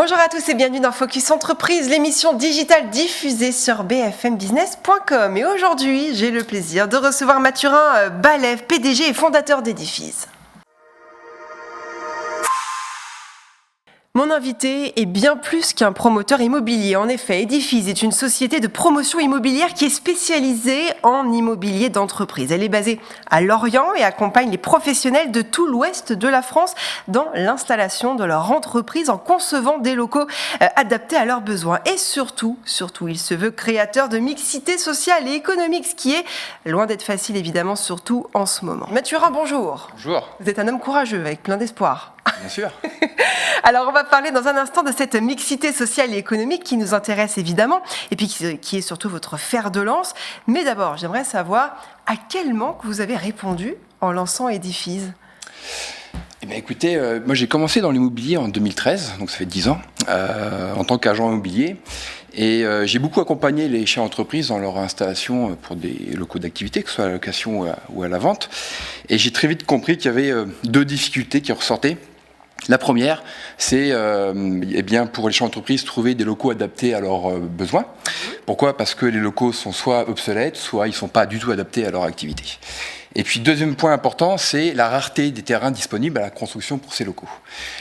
Bonjour à tous et bienvenue dans Focus Entreprise, l'émission digitale diffusée sur bfmbusiness.com. Et aujourd'hui, j'ai le plaisir de recevoir Mathurin Balev, PDG et fondateur d'Edifiz. Mon invité est bien plus qu'un promoteur immobilier. En effet, Edifiz est une société de promotion immobilière qui est spécialisée en immobilier d'entreprise. Elle est basée à Lorient et accompagne les professionnels de tout l'ouest de la France dans l'installation de leur entreprise en concevant des locaux adaptés à leurs besoins. Et surtout, il se veut créateur de mixité sociale et économique, ce qui est loin d'être facile évidemment, surtout en ce moment. Mathurin, bonjour. Bonjour. Vous êtes un homme courageux avec plein d'espoir. Bien sûr. Alors, on va parler dans un instant de cette mixité sociale et économique qui nous intéresse évidemment, et puis qui est surtout votre fer de lance. Mais d'abord, j'aimerais savoir à quel manque vous avez répondu en lançant Edifiz. Eh bien, écoutez, moi j'ai commencé dans l'immobilier en 2013, donc ça fait 10 ans, en tant qu'agent immobilier. Et j'ai beaucoup accompagné les chefs d'entreprise dans leur installation pour des locaux d'activité, que ce soit à la location ou à la vente. Et j'ai très vite compris qu'il y avait deux difficultés qui ressortaient. La première, c'est pour les chefs d'entreprise trouver des locaux adaptés à leurs besoins. Pourquoi ? Parce que les locaux sont soit obsolètes, soit ils ne sont pas du tout adaptés à leur activité. Et puis deuxième point important, c'est la rareté des terrains disponibles à la construction pour ces locaux.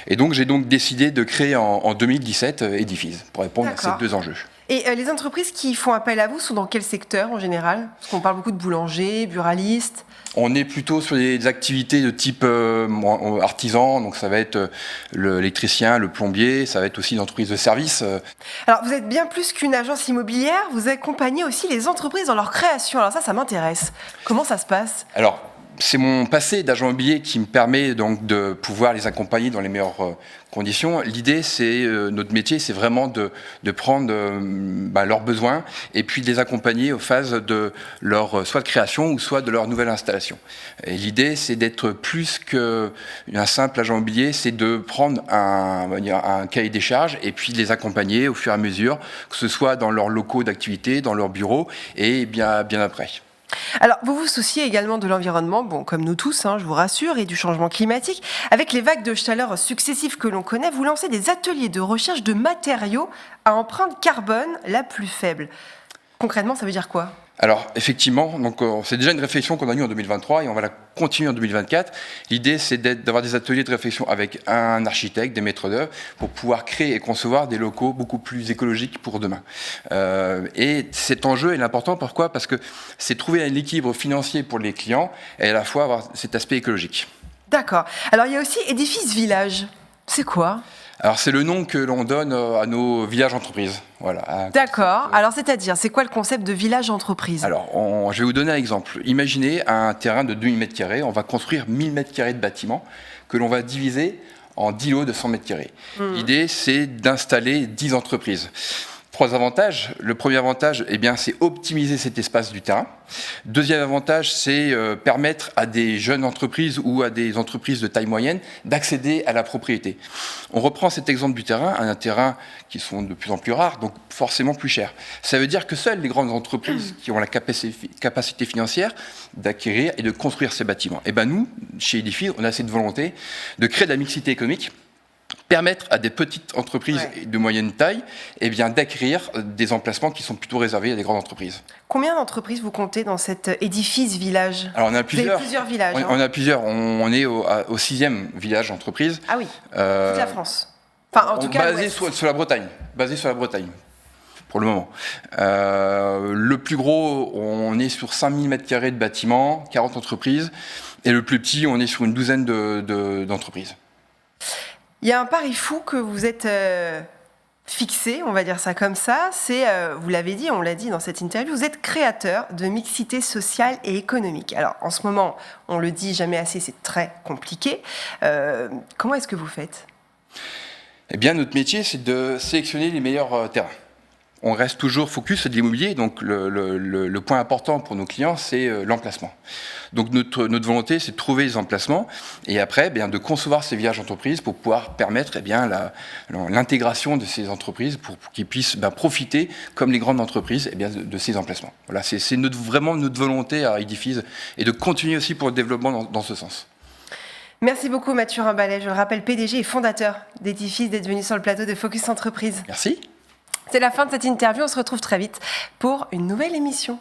Et donc j'ai décidé de créer en 2017 Edifiz pour répondre à ces deux enjeux. Et les entreprises qui font appel à vous sont dans quel secteur en général ? Parce qu'on parle beaucoup de boulangers, buralistes. On est plutôt sur des activités de type artisan, donc ça va être l'électricien, le plombier, ça va être aussi une entreprise de service. Alors vous êtes bien plus qu'une agence immobilière, vous accompagnez aussi les entreprises dans leur création. Alors ça m'intéresse. Comment ça se passe ? Alors, c'est mon passé d'agent immobilier qui me permet donc de pouvoir les accompagner dans les meilleures conditions. L'idée, c'est notre métier, c'est vraiment de prendre leurs besoins et puis de les accompagner aux phases de leur soit de création ou soit de leur nouvelle installation. Et l'idée, c'est d'être plus qu'un simple agent immobilier, c'est de prendre un cahier des charges et puis de les accompagner au fur et à mesure, que ce soit dans leurs locaux d'activité, dans leurs bureaux et bien après. Alors, vous vous souciez également de l'environnement, comme nous tous, je vous rassure, et du changement climatique. Avec les vagues de chaleur successives que l'on connaît, vous lancez des ateliers de recherche de matériaux à empreinte carbone la plus faible. Concrètement, ça veut dire quoi ? Alors, effectivement, c'est déjà une réflexion qu'on a eue en 2023 et on va la continuer en 2024. L'idée, c'est d'avoir des ateliers de réflexion avec un architecte, des maîtres d'œuvre, pour pouvoir créer et concevoir des locaux beaucoup plus écologiques pour demain. Et cet enjeu est important, pourquoi ? Parce que c'est trouver un équilibre financier pour les clients et à la fois avoir cet aspect écologique. D'accord. Alors, il y a aussi Edifiz Village. C'est quoi ? Alors, c'est le nom que l'on donne à nos villages entreprises. Voilà. D'accord. Alors, c'est-à-dire, c'est quoi le concept de village entreprise ? Alors, je vais vous donner un exemple. Imaginez un terrain de 2000 m². On va construire 1000 m² de bâtiment que l'on va diviser en 10 lots de 100 m². L'idée, c'est d'installer 10 entreprises. 3 avantages. Le premier avantage, c'est optimiser cet espace du terrain. Deuxième avantage, c'est permettre à des jeunes entreprises ou à des entreprises de taille moyenne d'accéder à la propriété. On reprend cet exemple du terrain, un terrain qui sont de plus en plus rares, donc forcément plus cher. Ça veut dire que seules les grandes entreprises qui ont la capacité financière d'acquérir et de construire ces bâtiments. Et nous, chez Edifiz, on a cette volonté de créer de la mixité économique, permettre à des petites entreprises de moyenne taille d'acquérir des emplacements qui sont plutôt réservés à des grandes entreprises. Combien d'entreprises vous comptez dans cet Edifiz Village ? Alors on a plusieurs. Vous avez plusieurs villages. On a plusieurs. On est au 6e village entreprise. Ah oui, toute la France. Enfin, en tout cas, basé sur la Bretagne. Basé sur la Bretagne. Pour le moment. Le plus gros, on est sur 5000 m² de bâtiments, 40 entreprises. Et le plus petit, on est sur une douzaine d'entreprises. Il y a un pari fou que vous êtes fixé, on va dire ça comme ça, c'est, vous l'avez dit, on l'a dit dans cette interview, vous êtes créateur de mixité sociale et économique. Alors en ce moment, on le dit jamais assez, c'est très compliqué. Comment est-ce que vous faites ? Eh bien, notre métier, c'est de sélectionner les meilleurs terrains. On reste toujours focus sur de l'immobilier, donc le point important pour nos clients, c'est l'emplacement. Donc notre volonté, c'est de trouver les emplacements et après de concevoir ces villages entreprises pour pouvoir permettre l'intégration de ces entreprises pour qu'ils puissent profiter, comme les grandes entreprises, de ces emplacements. Voilà, c'est vraiment notre volonté à Edifiz et de continuer aussi pour le développement dans ce sens. Merci beaucoup Mathieu Rimbalet, je le rappelle PDG et fondateur d'Edifice, d'être venu sur le plateau de Focus Entreprise. Merci. C'est la fin de cette interview, on se retrouve très vite pour une nouvelle émission.